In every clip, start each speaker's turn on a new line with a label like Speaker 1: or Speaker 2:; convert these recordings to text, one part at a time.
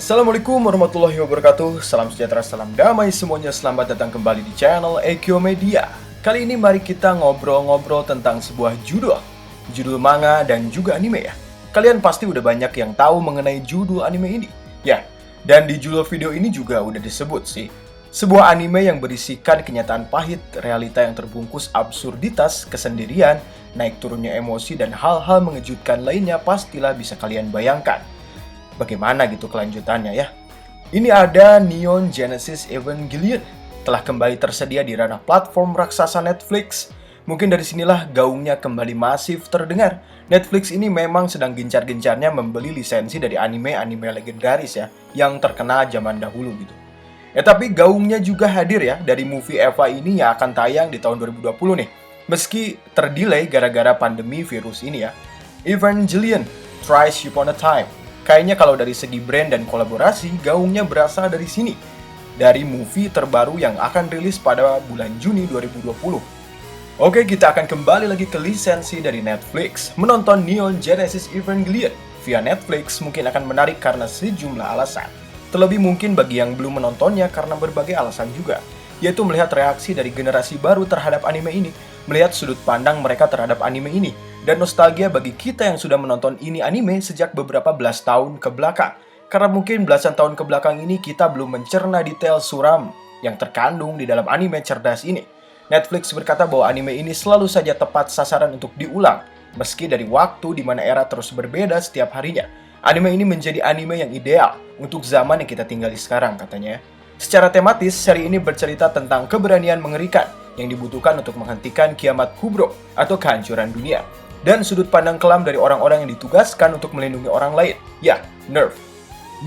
Speaker 1: Assalamualaikum warahmatullahi wabarakatuh. Salam sejahtera, salam damai semuanya. Selamat datang kembali di channel Ekyo Media. Kali ini mari kita ngobrol-ngobrol tentang sebuah judul manga dan juga anime ya. Kalian pasti udah banyak yang tahu mengenai judul anime ini. Ya, dan di judul video ini juga udah disebut sih. Sebuah anime yang berisikan kenyataan pahit, realita yang terbungkus absurditas, kesendirian, naik turunnya emosi, dan hal-hal mengejutkan lainnya pastilah bisa kalian bayangkan. Bagaimana gitu kelanjutannya ya? Ini ada Neon Genesis Evangelion. Telah kembali tersedia di ranah platform raksasa Netflix. Mungkin dari sinilah gaungnya kembali masif terdengar. Netflix ini memang sedang gencar-gencarnya membeli lisensi dari anime-anime legendaris ya, yang terkenal zaman dahulu gitu. Ya tapi gaungnya juga hadir ya dari movie Eva ini yang akan tayang di tahun 2020 nih. Meski terdelay gara-gara pandemi virus ini ya. Evangelion, Thrice Upon a Time. Kayaknya kalau dari segi brand dan kolaborasi, gaungnya berasal dari sini. Dari movie terbaru yang akan rilis pada bulan Juni 2020. Oke, kita akan kembali lagi ke lisensi dari Netflix. Menonton Neon Genesis Evangelion via Netflix mungkin akan menarik karena sejumlah alasan. Terlebih mungkin bagi yang belum menontonnya karena berbagai alasan juga. Yaitu melihat reaksi dari generasi baru terhadap anime ini, melihat sudut pandang mereka terhadap anime ini, dan nostalgia bagi kita yang sudah menonton ini anime sejak beberapa belas tahun ke belakang. Karena mungkin belasan tahun ke belakang ini kita belum mencerna detail suram yang terkandung di dalam anime cerdas ini. Netflix berkata bahwa anime ini selalu saja tepat sasaran untuk diulang, meski dari waktu di mana era terus berbeda setiap harinya. Anime ini menjadi anime yang ideal untuk zaman yang kita tinggali sekarang katanya. Secara tematis, seri ini bercerita tentang keberanian mengerikan yang dibutuhkan untuk menghentikan kiamat kubro atau kehancuran dunia. Dan sudut pandang kelam dari orang-orang yang ditugaskan untuk melindungi orang lain. Ya, NERV.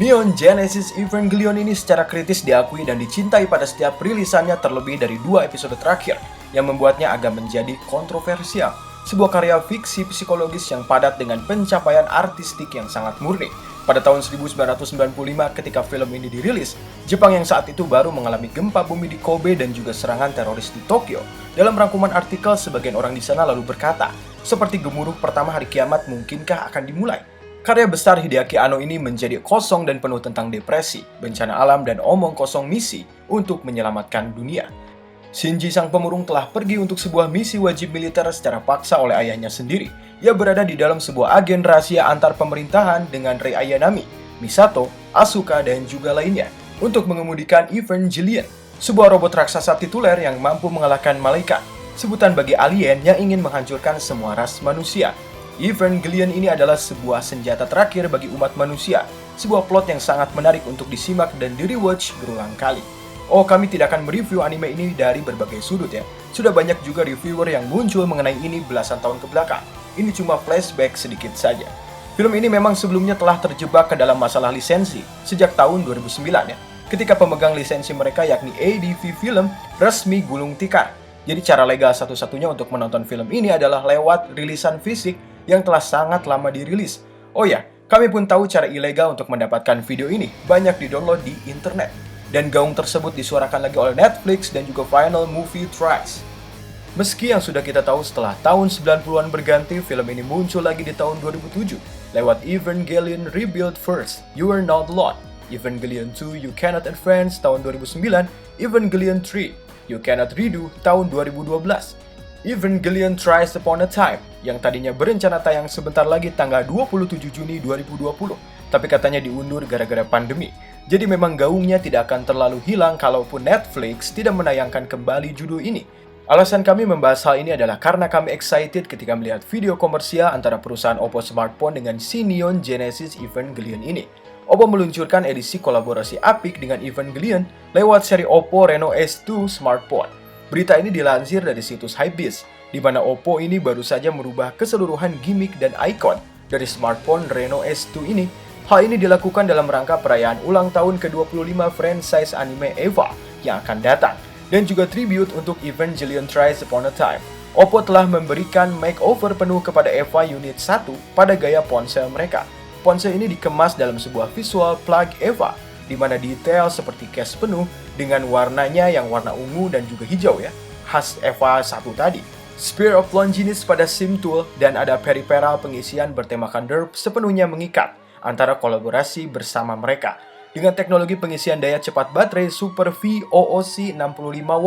Speaker 1: Neon Genesis Evangelion ini secara kritis diakui dan dicintai pada setiap rilisannya terlebih dari 2 episode terakhir yang membuatnya agak menjadi kontroversial. Sebuah karya fiksi psikologis yang padat dengan pencapaian artistik yang sangat murni. Pada tahun 1995 ketika film ini dirilis, Jepang yang saat itu baru mengalami gempa bumi di Kobe dan juga serangan teroris di Tokyo. Dalam rangkuman artikel, sebagian orang di sana lalu berkata, seperti gemuruh pertama hari kiamat mungkinkah akan dimulai? Karya besar Hideaki Anno ini menjadi kosong dan penuh tentang depresi, bencana alam, dan omong kosong misi untuk menyelamatkan dunia. Shinji sang pemurung telah pergi untuk sebuah misi wajib militer secara paksa oleh ayahnya sendiri. Ia berada di dalam sebuah agen rahasia antar pemerintahan dengan Rei Ayanami, Misato, Asuka, dan juga lainnya untuk mengemudikan Evangelion, sebuah robot raksasa tituler yang mampu mengalahkan malaikat, sebutan bagi alien yang ingin menghancurkan semua ras manusia. Evangelion ini adalah sebuah senjata terakhir bagi umat manusia, sebuah plot yang sangat menarik untuk disimak dan di-rewatch berulang kali. Oh, kami tidak akan mereview anime ini dari berbagai sudut ya. Sudah banyak juga reviewer yang muncul mengenai ini belasan tahun ke belakang. Ini cuma flashback sedikit saja. Film ini memang sebelumnya telah terjebak ke dalam masalah lisensi sejak tahun 2009 ya. Ketika pemegang lisensi mereka yakni ADV Film resmi gulung tikar. Jadi cara legal satu-satunya untuk menonton film ini adalah lewat rilisan fisik yang telah sangat lama dirilis. Oh ya, kami pun tahu cara ilegal untuk mendapatkan video ini. Banyak di-download di internet. Dan gaung tersebut disuarakan lagi oleh Netflix dan juga Final Movie Thrice. Meski yang sudah kita tahu setelah tahun 90-an berganti, film ini muncul lagi di tahun 2007 lewat Evangelion Rebuild First, You Are Not Alone, Evangelion 2, You Cannot Advance tahun 2009, Evangelion 3, You Cannot Redo tahun 2012, Evangelion Thrice Upon a Time yang tadinya berencana tayang sebentar lagi tanggal 27 Juni 2020, tapi katanya diundur gara-gara pandemi. Jadi memang gaungnya tidak akan terlalu hilang kalaupun Netflix tidak menayangkan kembali judul ini. Alasan kami membahas hal ini adalah karena kami excited ketika melihat video komersial antara perusahaan Oppo Smartphone dengan si Neon Genesis Evangelion ini. Oppo meluncurkan edisi kolaborasi apik dengan Evangelion lewat seri Oppo Reno S2 Smartphone. Berita ini dilansir dari situs Hypebeast, di mana Oppo ini baru saja merubah keseluruhan gimmick dan ikon dari smartphone Reno S2 ini. Hal ini dilakukan dalam rangka perayaan ulang tahun ke-25 franchise anime Eva yang akan datang, dan juga tribute untuk Evangelion Thrice Upon a Time. Oppo telah memberikan makeover penuh kepada Eva Unit 1 pada gaya ponsel mereka. Ponsel ini dikemas dalam sebuah visual plug Eva, di mana detail seperti case penuh dengan warnanya yang warna ungu dan juga hijau ya, khas Eva 1 tadi. Spear of Longinus pada SIM tool dan ada peripheral pengisian bertemakan derp sepenuhnya mengikat antara kolaborasi bersama mereka. dengan teknologi pengisian daya cepat baterai Super VOOC 65W,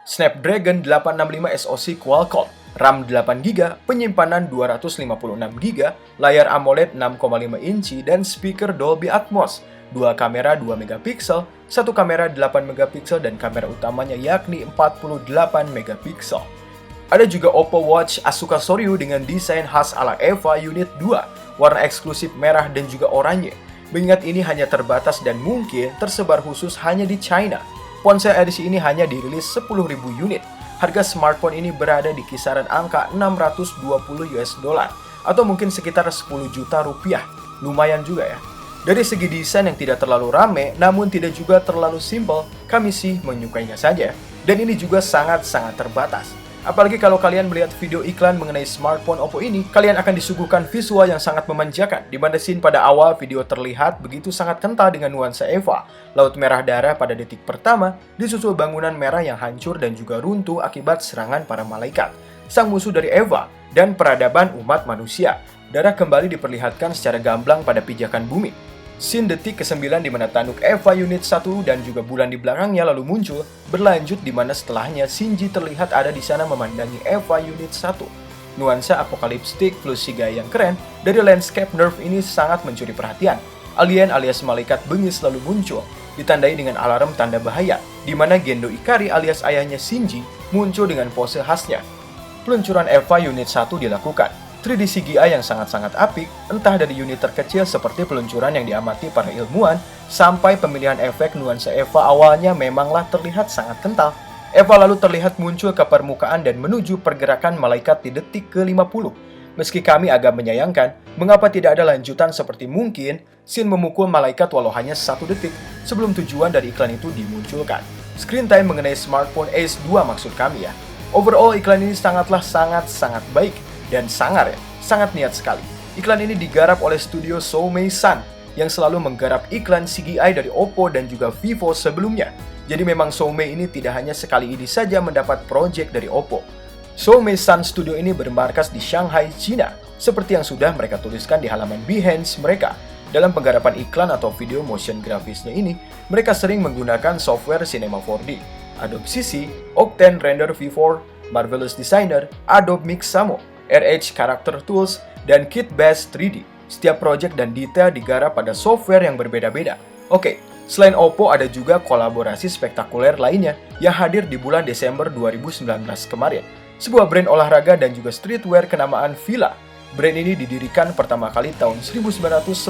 Speaker 1: Snapdragon 865 SoC Qualcomm, RAM 8GB, penyimpanan 256GB, layar AMOLED 6,5 inci, dan speaker Dolby Atmos, dua kamera 2 megapiksel, satu kamera 8 megapiksel, dan kamera utamanya yakni 48 megapiksel. Ada juga Oppo Watch Asuka Soryu dengan desain khas ala EVA Unit 2, warna eksklusif merah dan juga oranye. Mengingat ini hanya terbatas dan mungkin tersebar khusus hanya di China. Ponsel edisi ini hanya dirilis 10.000 unit. Harga smartphone ini berada di kisaran angka 620 US dollar atau mungkin sekitar 10 juta rupiah. Lumayan juga ya. Dari segi desain yang tidak terlalu rame, namun tidak juga terlalu simple, kami sih menyukainya saja. Dan ini juga sangat-sangat terbatas. Apalagi kalau kalian melihat video iklan mengenai smartphone Oppo ini, kalian akan disuguhkan visual yang sangat memanjakan, di mana scene pada awal video terlihat begitu sangat kental dengan nuansa EVA, laut merah darah pada detik pertama, disusul bangunan merah yang hancur dan juga runtuh akibat serangan para malaikat, sang musuh dari EVA, dan peradaban umat manusia. Darah kembali diperlihatkan secara gamblang pada pijakan bumi. Scene detik ke-9 di mana tanduk EVA Unit 1 dan juga bulan di belakangnya lalu muncul, berlanjut di mana setelahnya Shinji terlihat ada di sana memandangi EVA Unit 1. Nuansa apokaliptik plus CGI yang keren dari landscape Nerve ini sangat mencuri perhatian. Alien alias malaikat bengis lalu muncul, ditandai dengan alarm tanda bahaya, di mana Gendo Ikari alias ayahnya Shinji muncul dengan pose khasnya. Peluncuran EVA Unit 1 dilakukan. 3D CGI yang sangat-sangat apik, entah dari unit terkecil seperti peluncuran yang diamati para ilmuwan, sampai pemilihan efek nuansa EVA awalnya memanglah terlihat sangat kental. EVA lalu terlihat muncul ke permukaan dan menuju pergerakan malaikat di detik ke-50. Meski kami agak menyayangkan, mengapa tidak ada lanjutan seperti mungkin scene memukul malaikat walau hanya 1 detik sebelum tujuan dari iklan itu dimunculkan. Screen time mengenai smartphone Ace 2 maksud kami ya. Overall iklan ini sangat baik. Dan sangar ya, sangat niat sekali. Iklan ini digarap oleh studio Soumei-san yang selalu menggarap iklan CGI dari Oppo dan juga Vivo sebelumnya. Jadi memang Soumei ini tidak hanya sekali ini saja mendapat proyek dari Oppo. Soumei-san Studio ini bermarkas di Shanghai, China, seperti yang sudah mereka tuliskan di halaman Behance mereka. Dalam penggarapan iklan atau video motion grafisnya ini, mereka sering menggunakan software Cinema 4D, Adobe CC, Octane Render V4, Marvelous Designer, Adobe Mixamo, RH Character Tools, dan Kitbash 3D. Setiap project dan detail digarap pada software yang berbeda-beda. Oke, selain Oppo ada juga kolaborasi spektakuler lainnya yang hadir di bulan Desember 2019 kemarin. Sebuah brand olahraga dan juga streetwear kenamaan Fila. Brand ini didirikan pertama kali tahun 1911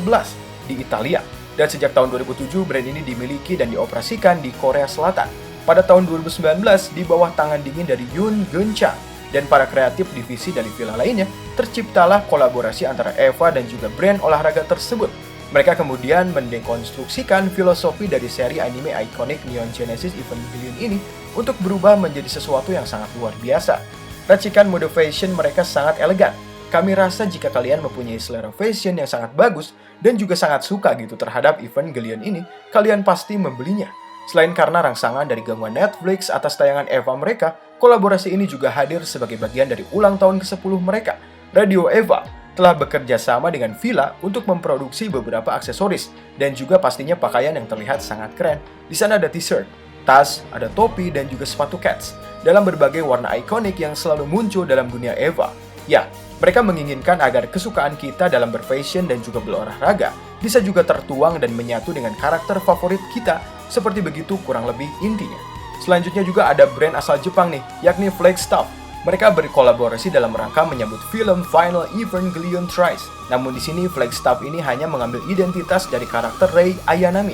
Speaker 1: di Italia. Dan sejak tahun 2007 brand ini dimiliki dan dioperasikan di Korea Selatan. Pada tahun 2019 di bawah tangan dingin dari Yoon Geun-cha dan para kreatif divisi dari Fila lainnya, terciptalah kolaborasi antara EVA dan juga brand olahraga tersebut. Mereka kemudian mendekonstruksikan filosofi dari seri anime ikonik Neon Genesis Evangelion ini untuk berubah menjadi sesuatu yang sangat luar biasa. Racikan mode fashion mereka sangat elegan. Kami rasa jika kalian mempunyai selera fashion yang sangat bagus dan juga sangat suka gitu terhadap Evangelion ini, kalian pasti membelinya. Selain karena rangsangan dari gangguan Netflix atas tayangan EVA mereka, kolaborasi ini juga hadir sebagai bagian dari ulang tahun ke-10 mereka. Radio EVA telah bekerja sama dengan Fila untuk memproduksi beberapa aksesoris dan juga pastinya pakaian yang terlihat sangat keren. Di sana ada t-shirt, tas, ada topi, dan juga sepatu cats dalam berbagai warna ikonik yang selalu muncul dalam dunia EVA. Ya, mereka menginginkan agar kesukaan kita dalam berfashion dan juga berolahraga bisa juga tertuang dan menyatu dengan karakter favorit kita. Seperti begitu kurang lebih intinya. Selanjutnya juga ada brand asal Jepang nih, yakni Flagstaff. Mereka berkolaborasi dalam rangka menyambut film Final Evangelion Thrice. Namun di sini Flagstaff ini hanya mengambil identitas dari karakter Rei Ayanami.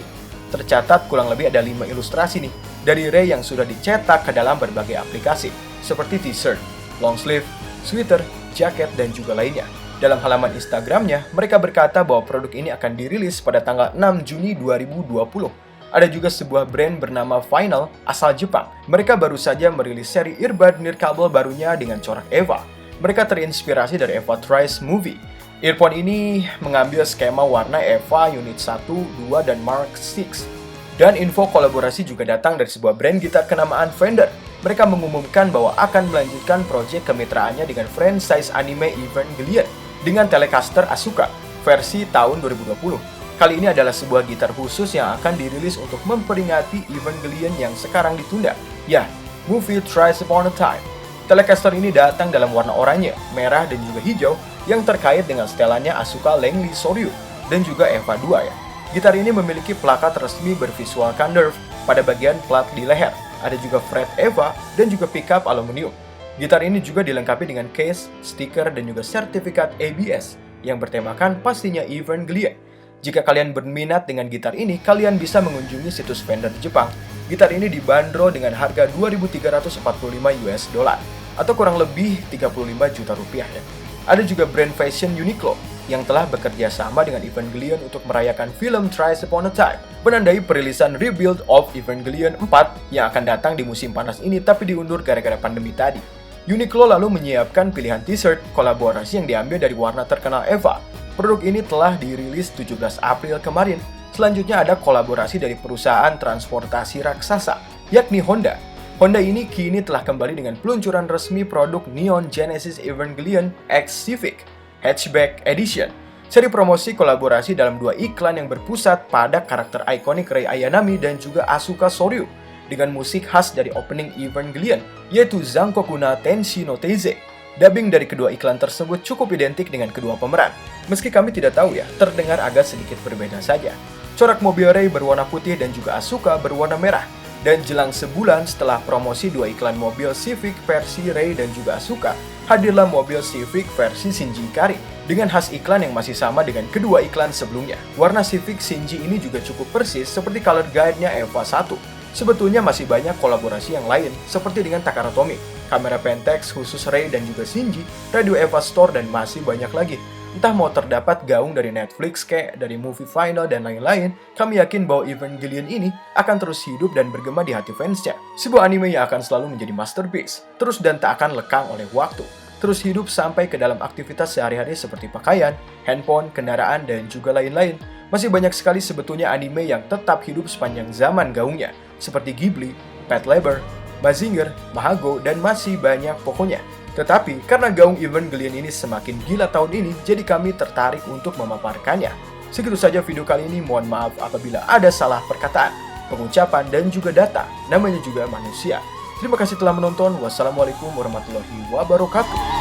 Speaker 1: Tercatat kurang lebih ada 5 ilustrasi nih dari Rei yang sudah dicetak ke dalam berbagai aplikasi seperti t-shirt, long sleeve, sweater, jaket, dan juga lainnya. Dalam halaman Instagramnya, mereka berkata bahwa produk ini akan dirilis pada tanggal 6 Juni 2020. Ada juga sebuah brand bernama Final asal Jepang. Mereka baru saja merilis seri earbud nirkabel barunya dengan corak EVA. Mereka terinspirasi dari EVA Thrice Movie. Earphone ini mengambil skema warna EVA Unit 1, 2, dan Mark 6. Dan info kolaborasi juga datang dari sebuah brand gitar kenamaan Fender. Mereka mengumumkan bahwa akan melanjutkan proyek kemitraannya dengan franchise anime Evangelion dengan Telecaster Asuka versi tahun 2020. Kali ini adalah sebuah gitar khusus yang akan dirilis untuk memperingati Evangelion yang sekarang ditunda. Ya, movie Thrice Upon a Time. Telecaster ini datang dalam warna oranye, merah, dan juga hijau yang terkait dengan setelannya Asuka Lengli Soryu dan juga Eva 2 ya. Gitar ini memiliki plakat resmi bervisualkan Nerve pada bagian plat di leher. Ada juga fret Eva dan juga pickup aluminium. Gitar ini juga dilengkapi dengan case, stiker, dan juga sertifikat ABS yang bertemakan pastinya Evangelion. Jika kalian berminat dengan gitar ini, kalian bisa mengunjungi situs Fender di Jepang. Gitar ini dibanderol dengan harga 2.345 US dollar atau kurang lebih 35 juta rupiah ya. Ada juga brand fashion Uniqlo yang telah bekerja sama dengan Evangelion untuk merayakan film Thrice Upon a Time, menandai perilisan Rebuild of Evangelion 4 yang akan datang di musim panas ini tapi diundur gara-gara pandemi tadi. Uniqlo lalu menyiapkan pilihan t-shirt kolaborasi yang diambil dari warna terkenal Eva. Produk ini telah dirilis 17 April kemarin. Selanjutnya ada kolaborasi dari perusahaan transportasi raksasa, yakni Honda. Honda ini kini telah kembali dengan peluncuran resmi produk Neon Genesis Evangelion X Civic Hatchback Edition. Seri promosi kolaborasi dalam dua iklan yang berpusat pada karakter ikonik Rei Ayanami dan juga Asuka Soryu dengan musik khas dari opening Evangelion, yaitu Zankokuna Tenshi no Teize. Dubbing dari kedua iklan tersebut cukup identik dengan kedua pemeran. Meski kami tidak tahu ya, terdengar agak sedikit berbeda saja. Corak mobil Rei berwarna putih dan juga Asuka berwarna merah. Dan jelang sebulan setelah promosi dua iklan mobil Civic versi Rei dan juga Asuka, hadirlah mobil Civic versi Shinji Ikari dengan khas iklan yang masih sama dengan kedua iklan sebelumnya. Warna Civic Shinji ini juga cukup persis seperti color guide-nya Eva 1. Sebetulnya masih banyak kolaborasi yang lain seperti dengan Takara Tomy, kamera Pentax khusus Rei dan juga Shinji, radio Eva Store, dan masih banyak lagi. Entah mau terdapat gaung dari Netflix kayak dari Movie Final dan lain-lain, kami yakin bahwa Evangelion ini akan terus hidup dan bergema di hati fansnya. Sebuah anime yang akan selalu menjadi masterpiece, terus dan tak akan lekang oleh waktu. Terus hidup sampai ke dalam aktivitas sehari-hari seperti pakaian, handphone, kendaraan, dan juga lain-lain. Masih banyak sekali sebetulnya anime yang tetap hidup sepanjang zaman gaungnya, seperti Ghibli, Pet Labor, Mazinger, Mahago, dan masih banyak pokoknya. Tetapi, karena gaung Evangelion ini semakin gila tahun ini, jadi kami tertarik untuk memaparkannya. Segitu saja video kali ini, mohon maaf apabila ada salah perkataan, pengucapan, dan juga data. Namanya juga manusia. Terima kasih telah menonton. Wassalamualaikum warahmatullahi wabarakatuh.